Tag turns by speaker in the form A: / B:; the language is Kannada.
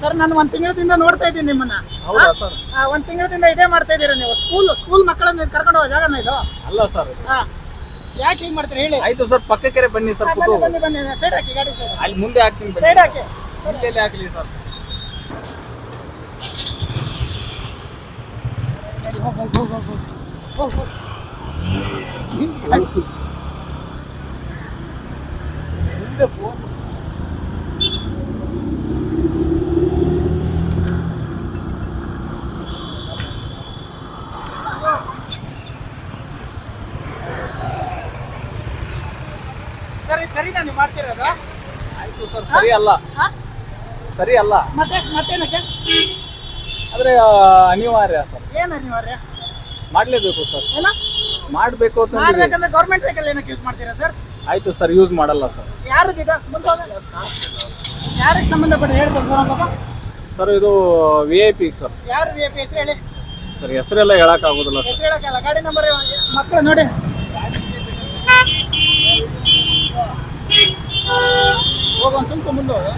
A: ಸರ್ ನಾನು ಒಂದ್ ತಿಂಗಳಿಂದ ನೋಡ್ತಾ ಇದ್ದೀನಿ ನಿಮ್ಮನ್ನ.
B: ಹೌದಾ ಸರ್?
A: ಒಂದ್ ತಿಂಗಳಿಂದ ಇದೇ ಮಾಡ್ತಾ ಇದ್ದೀರಾ ನೀವು. ಸ್ಕೂಲ್ ಮಕ್ಕಳನ್ನ ಕರ್ಕೊಂಡು ಹೋಗೋ ಜಾಗನ ಇದು?
B: ಅಲ್ಲ ಸರ್.
A: ಯಾಕೆ ಹಿಂಗ್ ಮಾಡ್ತೀರಾ ಹೇಳಿ?
B: ಆಯ್ತು ಸರ್, ಪಕ್ಕಕ್ಕೆ ಬನ್ನಿ ಸರ್.
A: ಬನ್ನಿ ಸೈಡ್ ಹಾಕಿ, ಗಾಡಿ ಸೈಡ್
B: ಅಲ್ಲಿ ಮುಂದೆ ಹಾಕ್ತೀನಿ,
A: ಸೈಡ್ ಹಾಕಿ.
B: ಮುಂದೆ ಹಾಕಲಿ ಸರ್.
A: ಹೋಗು. ಸರಿನಾ ನೀವು ಮಾಡ್ತಿರೋದು?
B: ಆಯ್ತು ಸರ್, ಸರಿ ಅಲ್ಲ. ಸರಿ ಅಲ್ಲ
A: ಮತ್ತೇನಕ್ಕೆ?
B: ಆದ್ರೆ ಅನಿವಾರ್ಯ ಸರ್.
A: ಏನು ಅನಿವಾರ್ಯ?
B: ಮಾಡ್ಲೇಬೇಕು ಸರ್.
A: ಏನ
B: ಮಾಡ್ಬೇಕು ಅಂತ.
A: ಮಾಡ್ಬೇಕಂದ್ರೆ ಗೌರ್ಮೆಂಟ್ ವೆಹಿಕಲ್ ಏನಕ್ಕೆ ಯೂಸ್ ಮಾಡ್ತೀರಾ ಸರ್?
B: ಆಯ್ತು ಸರ್, ಯೂಸ್ ಮಾಡಲ್ಲ ಸರ್.
A: ಯಾರಿಗೀಗ ಮುಂದೆ ಯಾರಿಗೆ ಸಂಬಂಧಪಟ್ಟ ಹೇಳ್ಬೇಕು
B: ಸರ್? ಇದು VIP ಸರ್.
A: ಯಾರು VIP ಹೆಸರು ಹೇಳಿ
B: ಸರ್? ಹೆಸರೆಲ್ಲ ಹೇಳಕ್ ಆಗೋದಿಲ್ಲ ಸರ್.
A: ಹೆಸರು ಹೇಳಕ್ಕಲ್ಲ. ಗಾಡಿ ನಂಬರ್ ಮಕ್ಕಳು ನೋಡಿ. ಹೋಗ ಒಂದ್ ಸ್ವಲ್ಪ ಮುಂದೆ ಹೋಗು.